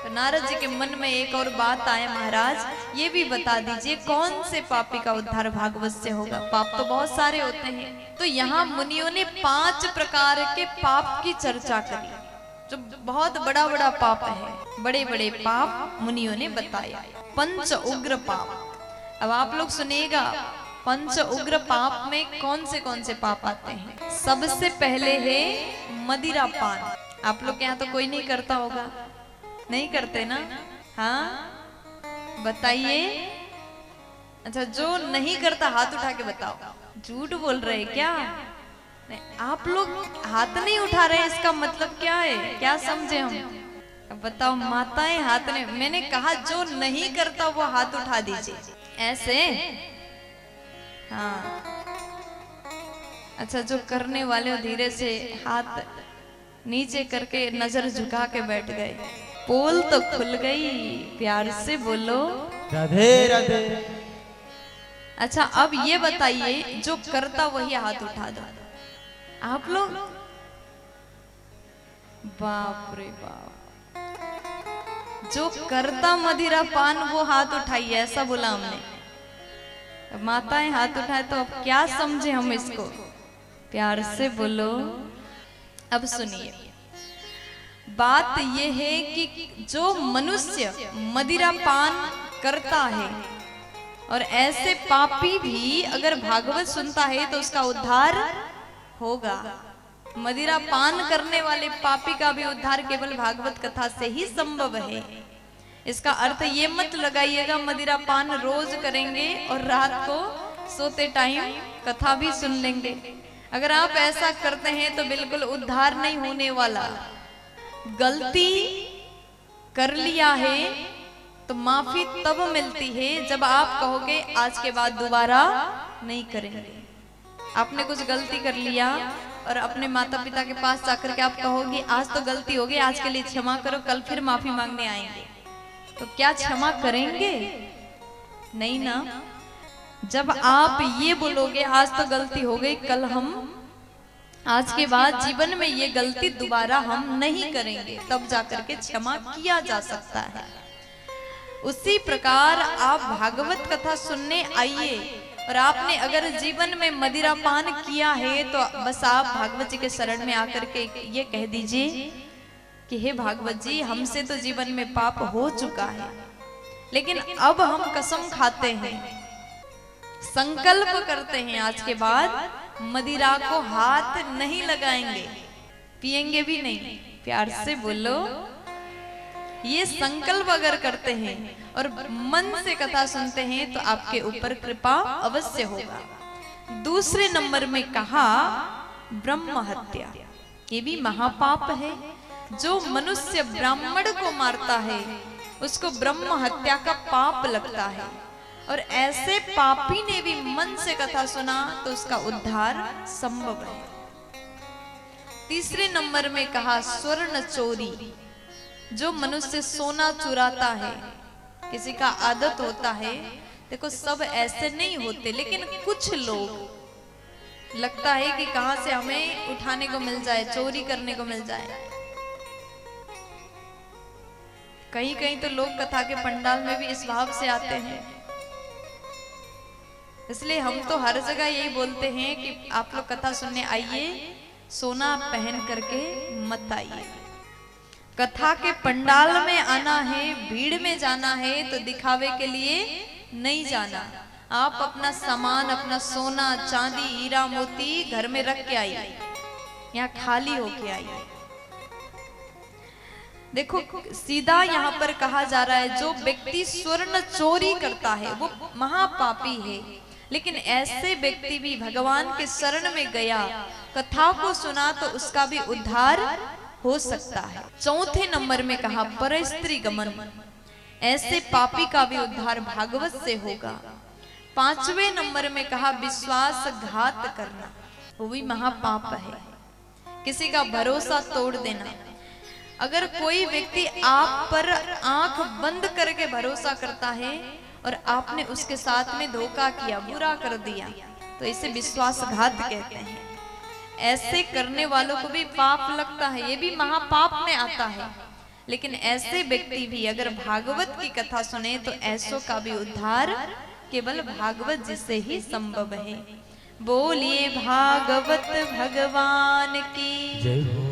तो नारद जी के मन में एक और बात आया, महाराज ये भी बता दीजिए कौन से पापी का उद्धार भागवत से होगा। पाप तो बहुत सारे होते हैं। तो यहाँ मुनियों ने 5 प्रकार के पाप की चर्चा करी, जो बहुत बड़ा बड़ा पाप है। बड़े बड़े पाप मुनियों ने बताया। पंच उग्र पाप। अब आप लोग सुनिएगा, पंच उग्र पाप में कौन से पाप आते हैं। सबसे पहले है मदिरा पान। आप लोग के यहाँ तो कोई नहीं करता होगा, नहीं करते ना? हाँ बताइए। अच्छा, जो नहीं करता हाथ उठा के बताओ। झूठ बोल रहे क्या? नहीं, आप लोग हाथ नहीं उठा रहे, इसका मतलब क्या है? क्या समझे हम? अब बताओ, माताएं हाथ नहीं, मैंने कहा जो नहीं करता वो हाथ उठा दीजिए, ऐसे। हाँ अच्छा, जो करने वाले धीरे से हाथ नीचे करके नजर झुका के बैठ गए। पोल तो खुल गई, प्यार से बोलो राधे राधे। अच्छा अब ये बताइए, जो करता वही हाथ उठा दो। आप लोग बाप रे बाप, जो करता मदिरा पान वो हाथ उठाइए, ऐसा बोला हमने। माताएं हाथ उठाए तो अब क्या समझे हम इसको? प्यार से बोलो। अब सुनिए, बात यह है कि जो मनुष्य मदिरा पान करता है और ऐसे पापी भी अगर भागवत सुनता है तो उसका उद्धार होगा। मदिरा पान करने वाले पापी का भी उद्धार केवल भागवत कथा से ही संभव है। इसका अर्थ ये मत लगाइएगा मदिरा पान रोज करेंगे और रात को सोते टाइम कथा भी सुन लेंगे। अगर आप ऐसा करते हैं तो बिल्कुल उद्धार नहीं होने वाला। गलती कर लिया है तो माफी तब मिलती है जब आप कहोगे आज के बाद दोबारा नहीं करेंगे। आपने कुछ गलती कर लिया और अपने माता पिता के पास जाकर के आप कहोगे आज तो गलती हो गई, आज के लिए क्षमा करो, कल फिर माफी मांगने आएंगे, तो क्या क्षमा करेंगे? नहीं ना। जब आप ये बोलोगे आज तो गलती हो गई, कल हम आज के बाद जीवन में ये गलती दोबारा हम नहीं करेंगे, तब जाकर के क्षमा किया जा सकता है। उसी प्रकार आप भागवत कथा सुनने आइए और आपने अगर जीवन में मदिरा पान किया है तो बस आप भागवत जी के शरण में आकर के ये कह दीजिए कि हे भागवत जी, हमसे तो जीवन में पाप हो चुका है, लेकिन अब हम कसम खाते हैं, संकल्प करते हैं आज के बाद मदिरा को हाथ नहीं लगाएंगे, पिएंगे भी नहीं। प्यार से बोलो। ये संकल्प अगर करते हैं और मन से कथा सुनते हैं तो आपके ऊपर कृपा अवश्य होगा। दूसरे नंबर में कहा ब्रह्म हत्या। ये भी महापाप है। जो मनुष्य ब्राह्मण को मारता है उसको ब्रह्म हत्या का पाप लगता है, और ऐसे पापी ने भी मन से कथा सुना तो उसका उद्धार संभव है। तीसरे नंबर में कहा स्वर्ण चोरी। जो मनुष्य सोना चुराता है, किसी का आदत होता है, देखो सब ऐसे नहीं होते, लेकिन कुछ लोग लगता है कि कहां से हमें उठाने को मिल जाए, चोरी करने को मिल जाए। कहीं कहीं तो लोग कथा के पंडाल में भी इस भाव से आते हैं। इसलिए हम तो हर जगह यही बोलते हैं कि आप लोग कथा सुनने आइए, सोना पहन करके मत आइए। कथा के पंडाल में आना है, भीड़ में जाना है तो दिखावे के लिए नहीं जाना। आप अपना सामान, अपना सोना चांदी हीरा मोती घर में रख के आइए, यहाँ खाली होके आइए। देखो सीधा यहाँ पर कहा जा रहा है जो व्यक्ति स्वर्ण चोरी करता है वो महापापी है, लेकिन ऐसे व्यक्ति भी भगवान के शरण में गया, कथा को सुना तो उसका भी उद्धार हो सकता है। चौथे नंबर में कहा परस्त्री गमन। ऐसे पापी का भी उद्धार भागवत से होगा। पांचवें नंबर में कहा विश्वासघात करना। वो भी महापाप है। किसी का भरोसा तोड़ देना। अगर कोई व्यक्ति आप पर आंख बंद करके भरोसा करता है और आपने उसके साथ में धोखा किया, बुरा कर दिया, तो इसे विश्वासघात कहते हैं। ऐसे करने वालों को भी पाप लगता है, ये भी महापाप में आता है। लेकिन ऐसे व्यक्ति भी अगर भागवत की कथा सुने तो ऐसों का भी उद्धार केवल भागवत जिससे ही संभव है। बोलिए भागवत भगवान की जय हो।